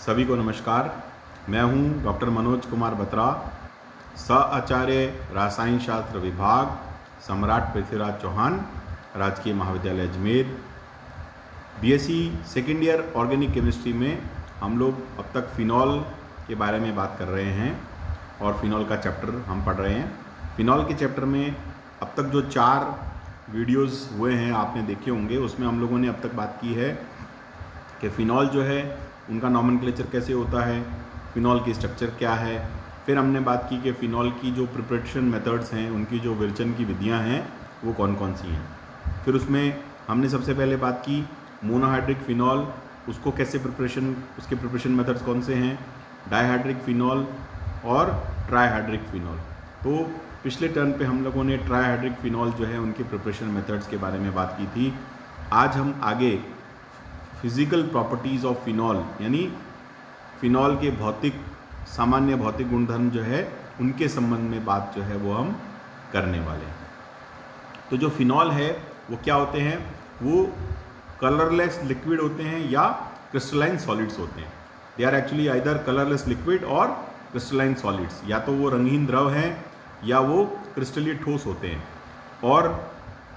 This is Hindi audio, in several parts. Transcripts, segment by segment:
सभी को नमस्कार। मैं हूं डॉक्टर मनोज कुमार बत्रा, सह-आचार्य रासायन शास्त्र विभाग, सम्राट पृथ्वीराज चौहान, राजकीय महाविद्यालय Ajmer. BSc second year organic chemistry में हम लोग अब तक फिनॉल के बारे में बात कर रहे हैं और फिनॉल का चैप्टर हम पढ़ रहे हैं। फिनॉल के चैप्टर में अब तक जो 4 वीडियोस हुए हैं आपने देखे होंगे, उसमें हम लोगों ने अब तक बात की है कि फ़िनॉल जो है उनका नॉमेनक्लेचर कैसे होता है, फ़िनॉल की स्ट्रक्चर क्या है। फिर हमने बात की कि फ़िनॉल की जो प्रिपरेशन मेथड्स हैं, उनकी जो विरचन की विधियां हैं वो कौन कौन सी हैं। फिर उसमें हमने सबसे पहले बात की मोनोहाइड्रिक फ़िनॉल, उसको कैसे प्रिपरेशन, उसके प्रिपरेशन मेथड्स कौन से हैं, डाइहाइड्रिक फ़िनॉल और ट्राइहाइड्रिक फ़िनॉल। तो पिछले टर्न पे हम लोगों ने ट्राइहाइड्रिक फ़िनॉल जो है उनके प्रिपरेशन मेथड्स के बारे में बात की थी। आज हम आगे फिज़िकल प्रॉपर्टीज़ ऑफ फ़िनॉल यानी फ़िनॉल के सामान्य भौतिक गुणधर्म जो है उनके संबंध में बात जो है वो हम करने वाले हैं। तो जो फ़िनॉल है वो क्या होते हैं, वो कलरलेस लिक्विड होते हैं या क्रिस्टलाइन सॉलिड्स होते हैं। They are actually either colourless liquid और क्रिस्टलाइन सॉलिड्स, या तो वो रंगीन द्रव हैं या वो क्रिस्टलीय ठोस होते हैं। और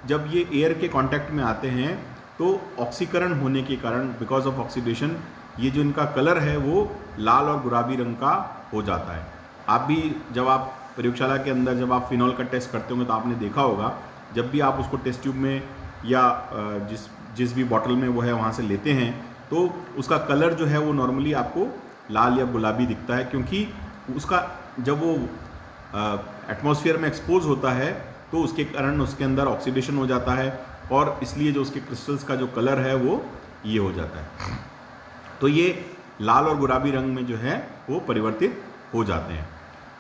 जब ये एयर के कांटेक्ट में आते हैं तो ऑक्सीकरण होने के कारण, बिकॉज ऑफ ऑक्सीडेशन, ये जो इनका कलर है वो लाल और गुलाबी रंग का हो जाता है। आप भी जब आप प्रयोगशाला के अंदर जब आप फिनॉल का टेस्ट करते होंगे तो आपने देखा होगा, जब भी आप उसको टेस्ट ट्यूब में या जिस भी बॉटल में वो है वहाँ से लेते हैं तो उसका कलर जो है वो नॉर्मली आपको लाल या गुलाबी दिखता है, क्योंकि उसका जब वो एटमॉस्फेयर में एक्सपोज होता है तो उसके कारण उसके अंदर ऑक्सीडेशन हो जाता है और इसलिए जो उसके क्रिस्टल्स का जो कलर है वो ये हो जाता है। तो ये लाल और गुलाबी रंग में जो है वो परिवर्तित हो जाते हैं।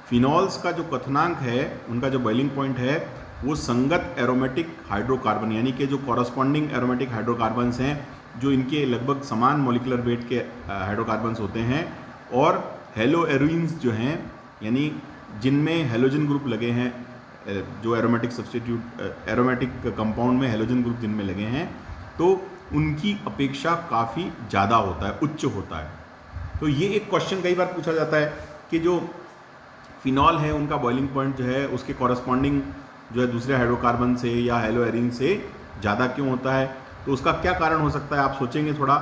फिनॉल्स का जो क्वथनांक है, उनका जो बॉइलिंग पॉइंट है, वो संगत एरोमेटिक हाइड्रोकार्बन यानी कि जो कॉरस्पॉन्डिंग एरोमेटिक हाइड्रोकार्बन्स हैं, जो इनके लगभग समान मॉलिक्यूलर वेट के हाइड्रोकार्बन्स होते हैं, और हेलोएरीन्स जो हैं यानी जिनमें हेलोजन ग्रुप लगे हैं, जो एरोमेटिक सब्स्टिट्यूट एरोमेटिक कंपाउंड में हेलोजन ग्रुप जिनमें लगे हैं, तो उनकी अपेक्षा काफ़ी ज़्यादा होता है, उच्च होता है। तो ये एक क्वेश्चन कई बार पूछा जाता है कि जो फिनॉल है उनका बॉइलिंग पॉइंट जो है उसके कॉरस्पॉन्डिंग जो है दूसरे हाइड्रोकार्बन से या हेलोएरीन से ज़्यादा क्यों होता है। तो उसका क्या कारण हो सकता है, आप सोचेंगे थोड़ा।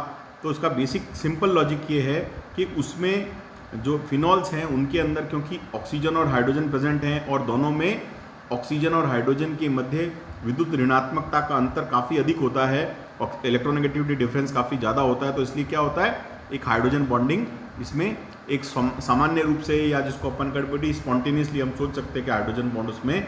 तो उसका बेसिक सिंपल लॉजिक ये है कि उसमें जो फिनॉल्स हैं उनके अंदर क्योंकि ऑक्सीजन और हाइड्रोजन प्रेजेंट हैं और दोनों में ऑक्सीजन और हाइड्रोजन के मध्य विद्युत ऋणात्मकता का अंतर काफ़ी अधिक होता है, इलेक्ट्रोनेगेटिविटी डिफरेंस काफ़ी ज़्यादा होता है। तो इसलिए क्या होता है, एक हाइड्रोजन बॉन्डिंग इसमें एक सामान्य रूप से, या जिसको अपन कभी स्पॉन्टेनियसली हम सोच सकते हैं कि हाइड्रोजन बॉन्ड उसमें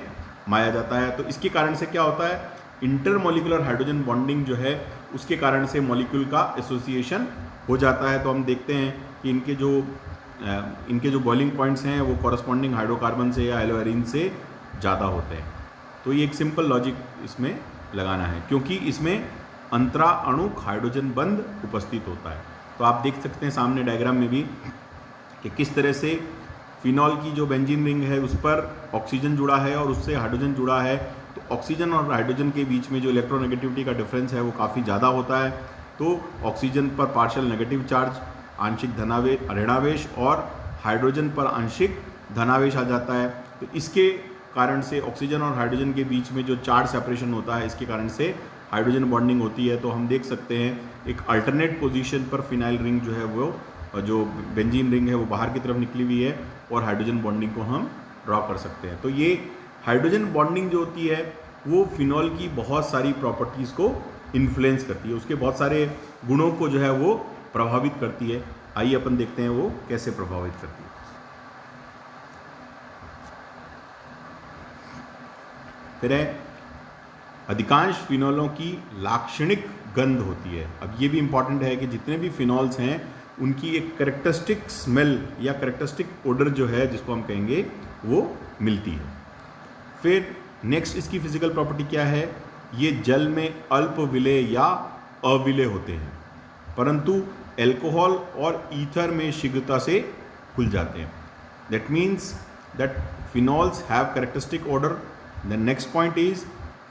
माया जाता है। तो इसके कारण से क्या होता है, इंटरमॉलिक्यूलर हाइड्रोजन बॉन्डिंग जो है उसके कारण से मॉलिक्यूल का एसोसिएशन हो जाता है। तो हम देखते हैं कि इनके जो बॉइलिंग पॉइंट्स हैं वो कॉरस्पॉन्डिंग हाइड्रोकार्बन से या हेलोएरीन से ज़्यादा होते हैं। तो ये एक सिंपल लॉजिक इसमें लगाना है, क्योंकि इसमें अंतरा अणुक हाइड्रोजन बंध उपस्थित होता है। तो आप देख सकते हैं सामने डायग्राम में भी कि किस तरह से फिनॉल की जो बेंजीन रिंग है उस पर ऑक्सीजन जुड़ा है और उससे हाइड्रोजन जुड़ा है। तो ऑक्सीजन और हाइड्रोजन के बीच में जो इलेक्ट्रोनेगेटिविटी का डिफरेंस है वो काफ़ी ज़्यादा होता है। तो ऑक्सीजन पर पार्शियल नेगेटिव चार्ज, आंशिक ऋणावेश, और हाइड्रोजन पर आंशिक धनावेश आ जाता है। तो इसके कारण से ऑक्सीजन और हाइड्रोजन के बीच में जो चार्ज सेपरेशन होता है, इसके कारण से हाइड्रोजन बॉन्डिंग होती है। तो हम देख सकते हैं एक अल्टरनेट पोजीशन पर फिनाइल रिंग जो है वो, जो बेंजीन रिंग है वो बाहर की तरफ निकली हुई है और हाइड्रोजन बॉन्डिंग को हम ड्रॉ कर सकते हैं। तो ये हाइड्रोजन बॉन्डिंग जो होती है वो फिनॉल की बहुत सारी प्रॉपर्टीज़ को इन्फ्लुएंस करती है, उसके बहुत सारे गुणों को जो है वो प्रभावित करती है। आइए अपन देखते हैं वो कैसे प्रभावित करती है। फिर है, अधिकांश फिनॉलों की लाक्षणिक गंध होती है। अब ये भी इंपॉर्टेंट है कि जितने भी फिनॉल्स हैं उनकी एक करेक्टरिस्टिक स्मेल या करेक्टरिस्टिक ओडर जो है, जिसको हम कहेंगे, वो मिलती है। फिर नेक्स्ट इसकी फिजिकल प्रॉपर्टी क्या है, ये जल में अल्प विलेय या अविलेय होते हैं, परंतु एल्कोहल और ईथर में शीघ्रता से खुल जाते हैं। That means that phenols have characteristic odour. The next point is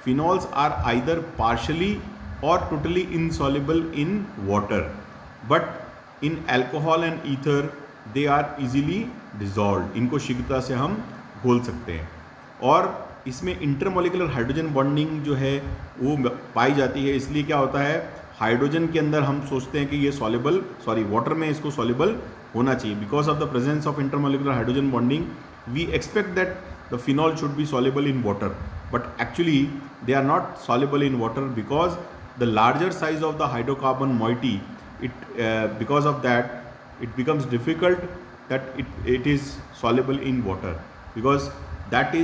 phenols are either partially or totally insoluble in water, but in alcohol and ether they are easily dissolve, इनको शीघ्रता से हम घोल सकते हैं। और इसमें इंटरमोलिकुलर हाइड्रोजन बॉन्डिंग जो है वो पाई जाती है, इसलिए क्या होता है हाइड्रोजन के अंदर हम सोचते हैं कि ये सॉल्युबल, वाटर में इसको सॉल्युबल होना चाहिए। Because of the presence of intermolecular hydrogen bonding we expect that the phenol should be soluble in water, but actually they are not soluble in water because the larger size of the hydrocarbon moiety, because of that it becomes difficult that it is soluble in water, because that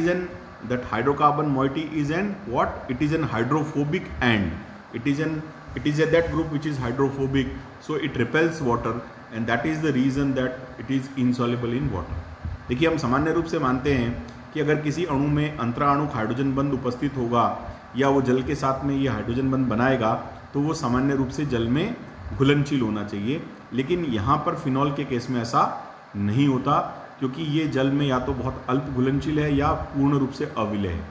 hydrocarbon moiety is it is an hydrophobic end, it is that group which is hydrophobic, so it repels water and that is the reason that it is insoluble in water। देखिए हम सामान्य रूप से मानते हैं कि अगर किसी अणु में अंतराणुक हाइड्रोजन बंध उपस्थित होगा या वो जल के साथ में ये हाइड्रोजन बंध बनाएगा तो वो सामान्य रूप से जल में घुलनशील होना चाहिए, लेकिन यहाँ पर फिनॉल के केस में ऐसा नहीं होता क्योंकि ये जल में या तो बहुत अल्प घुलनशील है या पूर्ण रूप से अविलय है।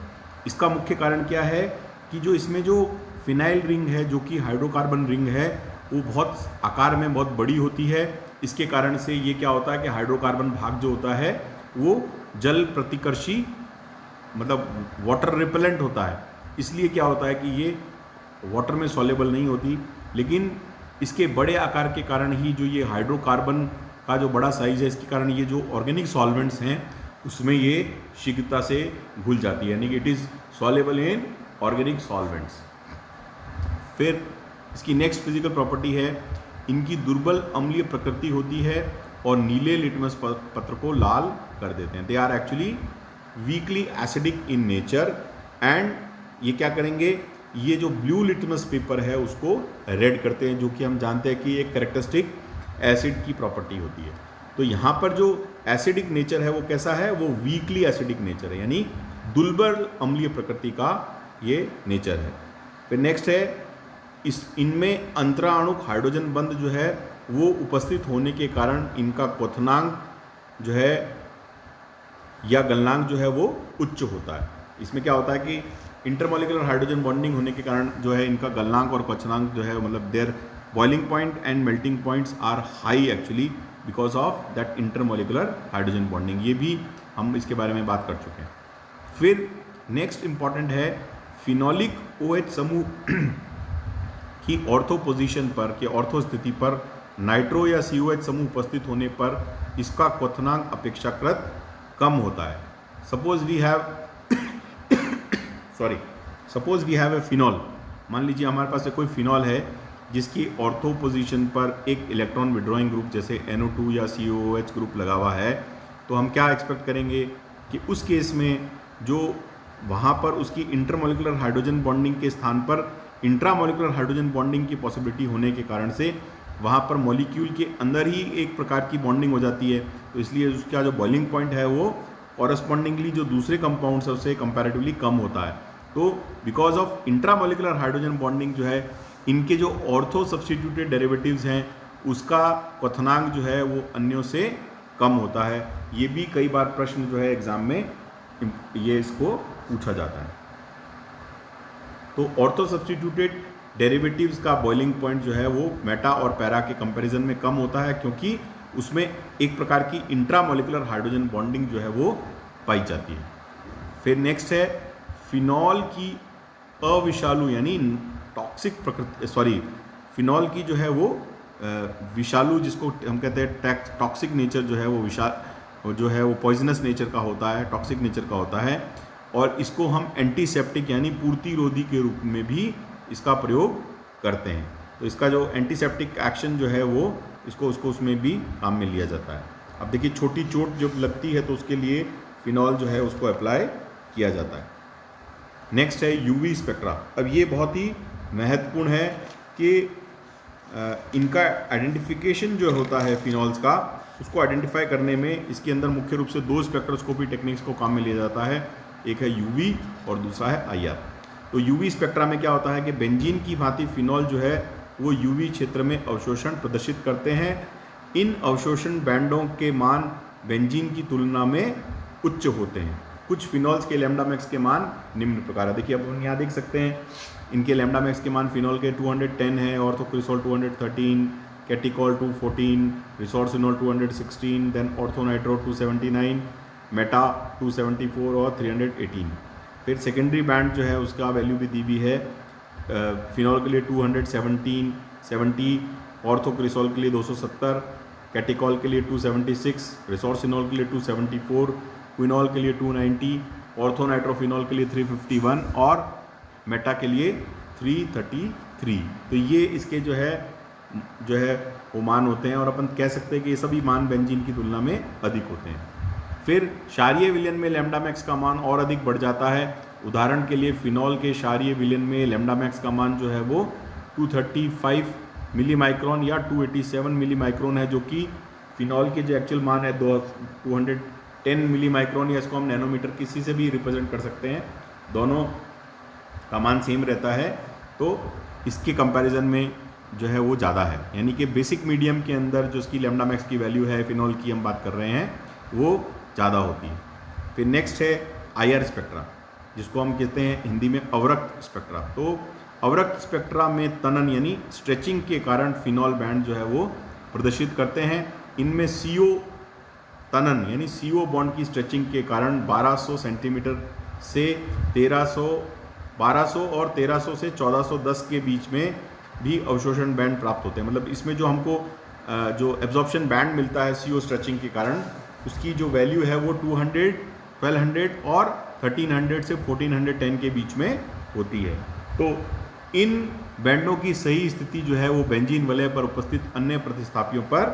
इसका मुख्य कारण क्या है कि जो इसमें जो फिनाइल रिंग है जो कि हाइड्रोकार्बन रिंग है वो बहुत आकार में बहुत बड़ी होती है। इसके कारण से ये क्या होता है कि हाइड्रोकार्बन भाग जो होता है वो जल प्रतिकर्षी मतलब वाटर रिपेलेंट होता है, इसलिए क्या होता है कि ये वाटर में सॉल्युबल नहीं होती। लेकिन इसके बड़े आकार के कारण ही जो ये हाइड्रोकार्बन का जो बड़ा साइज है इसके कारण ये जो ऑर्गेनिक सॉल्वेंट्स हैं उसमें ये शीघ्रता से घुल जाती है, यानी कि it is soluble in organic solvents. फिर इसकी नेक्स्ट फिजिकल प्रॉपर्टी है इनकी दुर्बल अम्लीय प्रकृति होती है और नीले लिटमस पत्र को लाल कर देते हैं। They are actually weakly acidic in nature and ये क्या करेंगे, ये जो ब्लू लिटमस पेपर है उसको रेड करते हैं, जो कि हम जानते हैं कि एक कैरेक्टरिस्टिक एसिड की प्रॉपर्टी होती है। तो यहाँ पर जो एसिडिक नेचर है वो कैसा है, वो वीकली एसिडिक नेचर है, यानी दुर्बल अम्लीय प्रकृति का ये नेचर है। फिर नेक्स्ट है इनमें अंतराणुक हाइड्रोजन बंध जो है वो उपस्थित होने के कारण इनका क्वथनांक जो है या गलनांक जो है वो उच्च होता है। इसमें क्या होता है कि इंटरमोलिकुलर हाइड्रोजन बॉन्डिंग होने के कारण जो है इनका गलनांक और क्वथनांक जो है मतलब their boiling point and melting points are high actually because of that intermolecular hydrogen bonding. ये भी हम इसके बारे में बात कर चुके हैं। फिर नेक्स्ट इंपॉर्टेंट है फिनोलिक OH समूह की ऑर्थो पोजीशन पर कि ऑर्थो स्थिति पर नाइट्रो या COH समूह उपस्थित होने पर इसका क्वथनांक अपेक्षाकृत कम होता है। Suppose we have a phenol, मान लीजिए हमारे पास कोई फिनॉल है जिसकी ऑर्थो पोजीशन पर एक इलेक्ट्रॉन विड्रॉइंग ग्रुप जैसे NO2 या COOH ग्रुप लगा हुआ है, तो हम क्या एक्सपेक्ट करेंगे कि उस केस में जो वहाँ पर उसकी इंटरमोलिकुलर हाइड्रोजन बॉन्डिंग के स्थान पर इंट्रामोलिकुलर हाइड्रोजन बॉन्डिंग की पॉसिबिलिटी होने के कारण से वहाँ पर मॉलिक्यूल के अंदर ही एक प्रकार की बॉन्डिंग हो जाती है, तो इसलिए उसका जो बॉइलिंग पॉइंट है वो कॉरस्पॉन्डिंगली जो दूसरे कंपाउंड्स है उससे कंपैरेटिवली कम होता है। तो because of intramolecular hydrogen bonding जो है इनके जो ऑर्थो सब्स्टिट्यूटेड डेरिवेटिव्स हैं उसका क्वथनांक जो है वो अन्यों से कम होता है। ये भी कई बार प्रश्न जो है एग्जाम में ये इसको पूछा जाता है। तो ऑर्थो सब्स्टिट्यूटेड डेरिवेटिव्स का बॉइलिंग पॉइंट जो है वो मेटा और पैरा के कंपैरिजन में कम होता है क्योंकि उसमें एक प्रकार की इंट्रामोलिकुलर हाइड्रोजन बॉन्डिंग जो है वो पाई जाती है। फिर नेक्स्ट है फिनॉल की अविषालु यानी टॉक्सिक प्रकृति, फिनॉल की जो है वो विषालु जिसको हम कहते हैं टॉक्सिक नेचर जो है वो जो है वो पॉइजनस नेचर का होता है, टॉक्सिक नेचर का होता है और इसको हम एंटीसेप्टिक यानी पूर्तिरोधी के रूप में भी इसका प्रयोग करते हैं। तो इसका जो एंटीसेप्टिक एक्शन जो है वो उसको उसमें भी काम में लिया जाता है। अब देखिए छोटी चोट जब लगती है तो उसके लिए फिनॉल जो है उसको अप्लाई किया जाता है। नेक्स्ट है यूवी स्पेक्ट्रा। अब ये बहुत ही महत्वपूर्ण है कि इनका आइडेंटिफिकेशन जो होता है फिनॉल्स का उसको आइडेंटिफाई करने में इसके अंदर मुख्य रूप से दो स्पेक्ट्रोस्कोपी टेक्निक्स को काम में लिया जाता है, एक है यूवी और दूसरा है IR। तो यूवी स्पेक्ट्रा में क्या होता है कि बेंजीन की भांति फिनॉल जो है वो यूवी क्षेत्र में अवशोषण प्रदर्शित करते हैं। इन अवशोषण बैंडों के मान बेंजीन की तुलना में उच्च होते हैं। कुछ फिनॉल्स के लैम्डा मैक्स के मान निम्न प्रकार है। देखिए अब हम यहाँ देख सकते हैं इनके लैम्डा मैक्स के मान फिनॉल के 210 है, ऑर्थोक्रिसोल 213, कैटिकॉल 214, रिसोर्सिनॉल 216, देन ऑर्थोनाइट्रो 279, मेटा 274 और 318। फिर सेकेंडरी बैंड जो है उसका वैल्यू भी दी हुई है, फिनॉल के लिए 270, ऑर्थोक्रिसॉल के लिए 270, कैटिकॉल के लिए 276, रिसोर्सिनॉल के लिए 274, क्विनॉल के लिए 290, ऑर्थोनाइट्रोफिनॉल के लिए 351 और मेटा के लिए 333। तो ये इसके जो है वो मान होते हैं और अपन कह सकते हैं कि ये सभी मान बेंजीन की तुलना में अधिक होते हैं। फिर क्षारीय विलयन में लैम्डा मैक्स का मान और अधिक बढ़ जाता है। उदाहरण के लिए फिनॉल के क्षारीय विलयन में लैम्डा मैक्स का मान जो है वो 235 मिली माइक्रोन या 287 मिली माइक्रोन है, जो कि फिनॉल के जो एक्चुअल मान है 210 मिली माइक्रोन, या इसको हम नैनोमीटर किसी से भी रिप्रेजेंट कर सकते हैं, दोनों का मान सेम रहता है। तो इसके कंपैरिजन में जो है वो ज़्यादा है, यानी कि बेसिक मीडियम के अंदर जो इसकी लैम्डा मैक्स की वैल्यू है फिनॉल की हम बात कर रहे हैं वो ज़्यादा होती है। फिर नेक्स्ट है IR स्पेक्ट्रा, जिसको हम कहते हैं हिंदी में अवरक्त स्पेक्ट्रा। तो अवरक्त स्पेक्ट्रा में तनन यानी स्ट्रेचिंग के कारण फिनॉल बैंड जो है वो प्रदर्शित करते हैं। इनमें CO तनन यानी CO बॉन्ड की स्ट्रेचिंग के कारण 1200 सेंटीमीटर से 1200 और 1300 से 1410 के बीच में भी अवशोषण बैंड प्राप्त होते हैं। मतलब इसमें जो हमको जो एब्जॉर्प्शन बैंड मिलता है CO स्ट्रेचिंग के कारण, उसकी जो वैल्यू है वो 200, 1200 और 1300 से 1410 के बीच में होती है। तो इन बैंडों की सही स्थिति जो है वो बेंजीन वलय पर उपस्थित अन्य प्रतिस्थापियों पर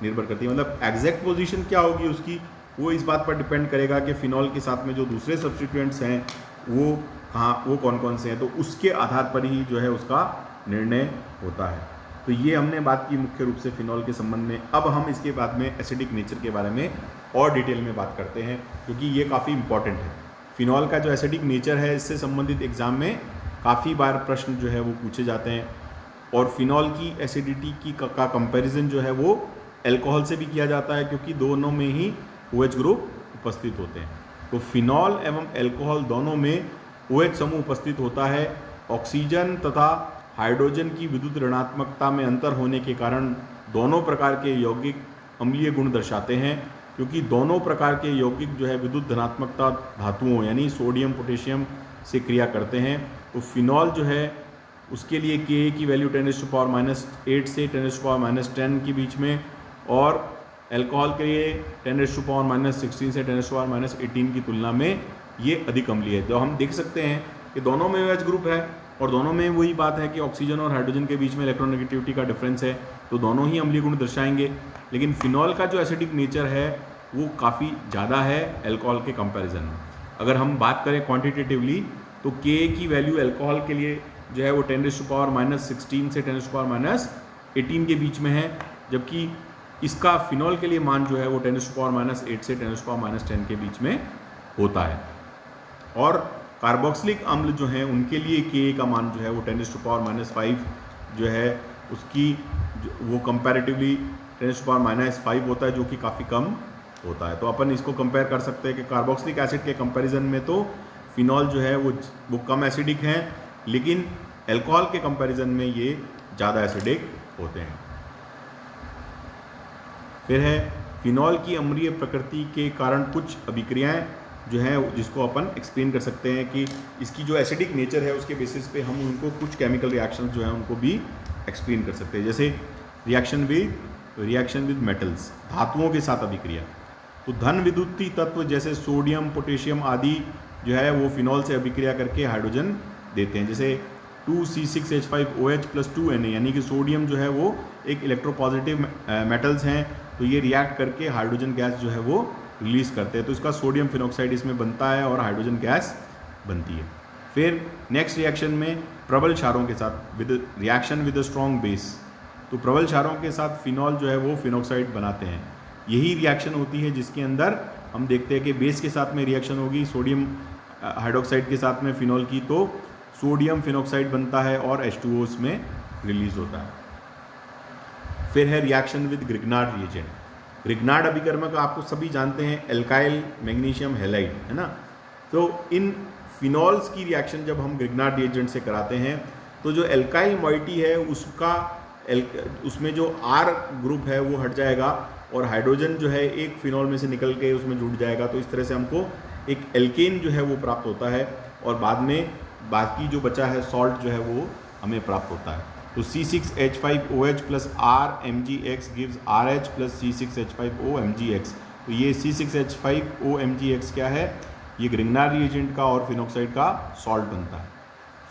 निर्भर करती है। मतलब एग्जैक्ट पोजीशन क्या होगी उसकी, वो इस बात पर डिपेंड करेगा कि फिनॉल के साथ में जो दूसरे सब्स्टिट्यूएंट्स हैं वो कौन कौन से हैं, तो उसके आधार पर ही जो है उसका निर्णय होता है। तो ये हमने बात की मुख्य रूप से फिनॉल के संबंध में। अब हम इसके बाद में एसिडिक नेचर के बारे में और डिटेल में बात करते हैं, क्योंकि ये काफ़ी इंपॉर्टेंट है। फिनॉल का जो एसिडिक नेचर है इससे संबंधित एग्जाम में काफ़ी बार प्रश्न जो है वो पूछे जाते हैं। और फिनॉल की एसिडिटी की का कंपैरिजन जो है वो अल्कोहल से भी किया जाता है, क्योंकि दोनों में ही OH ग्रुप उपस्थित होते हैं। तो फिनॉल एवं अल्कोहल दोनों में OH समूह उपस्थित होता है। ऑक्सीजन तथा हाइड्रोजन की विद्युत ऋणात्मकता में अंतर होने के कारण दोनों प्रकार के यौगिक अम्लीय गुण दर्शाते हैं, क्योंकि दोनों प्रकार के यौगिक जो है विद्युत धनात्मकता धातुओं यानी सोडियम पोटेशियम से क्रिया करते हैं। तो फिनॉल जो है उसके लिए Ka की वैल्यू 10⁻⁻8 से 10⁻⁻10 के बीच में, और अल्कोहल के लिए 10⁻⁻16 से 10⁻⁻18 की तुलना में ये अधिक अम्लीय है। तो हम देख सकते हैं कि दोनों में OH ग्रुप है और दोनों में वही बात है कि ऑक्सीजन और हाइड्रोजन के बीच में इलेक्ट्रोनेगेटिविटी का डिफरेंस है, तो दोनों ही अम्लीय गुण दर्शाएंगे। लेकिन फिनॉल का जो एसिडिक नेचर है वो काफ़ी ज़्यादा है अल्कोहल के कंपैरिजन में। अगर हम बात करें क्वांटिटेटिवली तो Ka की वैल्यू अल्कोहल के लिए जो है वो 10⁻⁻16 से 10⁻⁻18 के बीच में है, जबकि इसका फिनॉल के लिए मान जो है वो 10⁻⁻8 से 10⁻⁻10 के बीच में होता है। और कार्बोक्सिलिक अम्ल जो हैं उनके लिए Ka का मान जो है वो 10⁻⁻5 जो है उसकी वो कंपैरेटिवली 10⁻⁻5 होता है, जो कि काफ़ी कम होता है। तो अपन इसको कंपेयर कर सकते हैं कि कार्बोक्सिलिक एसिड के कंपैरिजन में तो फिनॉल जो है वो कम एसिडिक हैं, लेकिन अल्कोहल के कंपैरिजन में ये ज़्यादा एसिडिक होते हैं। फिर है फिनॉल की अम्लीय प्रकृति के कारण कुछ अभिक्रियाएं जो हैं जिसको अपन एक्सप्लेन कर सकते हैं कि इसकी जो एसिडिक नेचर है उसके बेसिस पे हम उनको कुछ केमिकल रिएक्शन जो हैं उनको भी एक्सप्लेन कर सकते हैं। जैसे रिएक्शन विद मेटल्स, धातुओं के साथ अभिक्रिया। तो धन विद्युतीय तत्व जैसे सोडियम पोटेशियम आदि जो है वो फिनॉल से अभिक्रिया करके हाइड्रोजन देते हैं। जैसे 2C6H5OH + 2Na, यानी कि सोडियम जो है वो एक इलेक्ट्रोपॉजिटिव मेटल्स हैं, तो ये रिएक्ट करके हाइड्रोजन गैस जो है वो रिलीज़ करते हैं। तो इसका सोडियम फिनॉक्साइड इसमें बनता है और हाइड्रोजन गैस बनती है। फिर नेक्स्ट रिएक्शन में प्रबल क्षारों के साथ reaction with a strong base, तो प्रबल क्षारों के साथ फिनॉल जो है वो फिनॉक्साइड बनाते हैं। यही रिएक्शन होती है जिसके अंदर हम देखते हैं कि बेस के साथ में रिएक्शन होगी सोडियम हाइड्रोक्साइड के साथ में फिनॉल की, तो सोडियम फिनॉक्साइड बनता है और H2O इसमें रिलीज होता है। फिर है reaction with Grignard reagent. Grignard अभिकर्मक आपको सभी जानते हैं, एल्काइल मैग्नीशियम हैलाइड, है ना। तो इन फिनॉल्स की रिएक्शन जब हम ग्रिग्नार्ड रिएजेंट से कराते हैं तो जो एल्काइल मॉइटी है उसका उसमें जो R ग्रुप है वो हट जाएगा और हाइड्रोजन जो है एक फिनॉल में से निकल के उसमें जुड़ जाएगा। तो इस तरह से हमको एक एल्केन जो है वो प्राप्त होता है और बाद में बाकी जो बचा है सॉल्ट जो है वो हमें प्राप्त होता है। तो C6H5OH plus RMgX gives RH plus C6H5OMgX। तो ये C6H5OMgX क्या है? ये ग्रिग्नार रिएजेंट का और फिनॉक्साइड का सॉल्ट बनता है।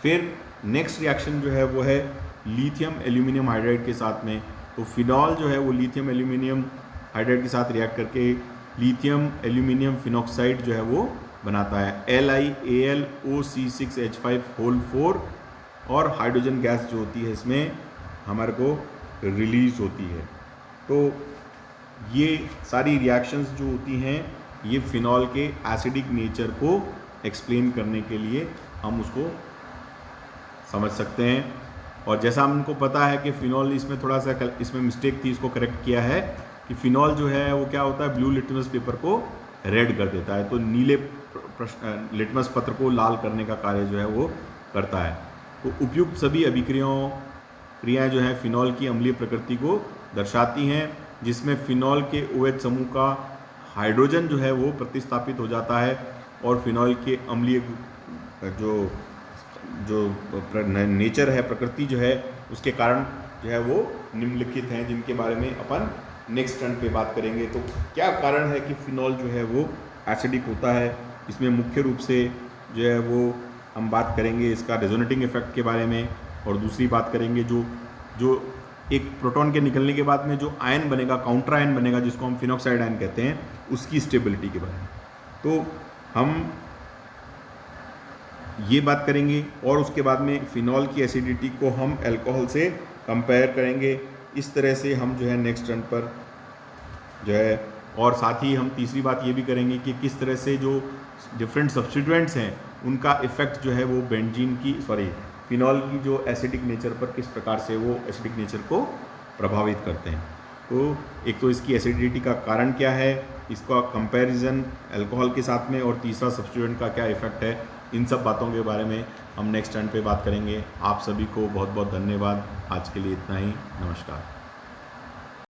फिर नेक्स्ट रिएक्शन जो है वो है लिथियम एल्यूमिनियम हाइड्राइड के साथ में। तो फिनॉल जो है वो लिथियम एल्यूमिनियम हाइड्राइड के साथ रिएक्ट करके लिथियम एल्यूमिनियम फिनॉक्साइड जो है वो बनाता है LiAlOC6H5 और हाइड्रोजन गैस जो होती है इसमें हमारे को रिलीज होती है। तो ये सारी रिएक्शंस जो होती हैं ये फिनॉल के एसिडिक नेचर को एक्सप्लेन करने के लिए हम उसको समझ सकते हैं। और जैसा हमको पता है कि फिनॉल इसमें थोड़ा सा इसमें मिस्टेक थी, इसको करेक्ट किया है कि फिनॉल जो है वो क्या होता है, ब्लू लिटमस पेपर को रेड कर देता है। तो नीले लिटमस पत्र को लाल करने का कार्य जो है वो करता है। तो उपयुक्त सभी क्रियाएं जो हैं फिनॉल की अम्लीय प्रकृति को दर्शाती हैं, जिसमें फिनॉल के OH समूह का हाइड्रोजन जो है वो प्रतिस्थापित हो जाता है और फिनॉल के अम्लीय जो नेचर है, प्रकृति जो है, उसके कारण जो है वो निम्नलिखित हैं, जिनके बारे में अपन नेक्स्ट टर्न पे बात करेंगे। तो क्या कारण है कि फिनॉल जो है वो एसिडिक होता है? इसमें मुख्य रूप से जो है वो हम बात करेंगे इसका रेजोनेटिंग इफेक्ट के बारे में, और दूसरी बात करेंगे जो एक प्रोटॉन के निकलने के बाद में जो आयन बनेगा, काउंटर आयन बनेगा, जिसको हम फिनॉक्साइड आयन कहते हैं, उसकी स्टेबिलिटी के बारे में। तो हम ये बात करेंगे और उसके बाद में फिनॉल की एसिडिटी को हम अल्कोहल से कंपेयर करेंगे। इस तरह से हम जो है नेक्स्ट टर्न पर जो है, और साथ ही हम तीसरी बात ये भी करेंगे कि किस तरह से जो डिफरेंट सब्स्टिट्यूएंट्स हैं उनका इफ़ेक्ट जो है वो फिनॉल की जो एसिडिक नेचर पर किस प्रकार से वो एसिडिक नेचर को प्रभावित करते हैं। तो एक तो इसकी एसिडिटी का कारण क्या है, इसका कंपैरिजन अल्कोहल के साथ में, और तीसरा सब्स्टिट्यूएंट का क्या इफेक्ट है, इन सब बातों के बारे में हम नेक्स्ट टर्न पे बात करेंगे। आप सभी को बहुत बहुत धन्यवाद। आज के लिए इतना ही। नमस्कार।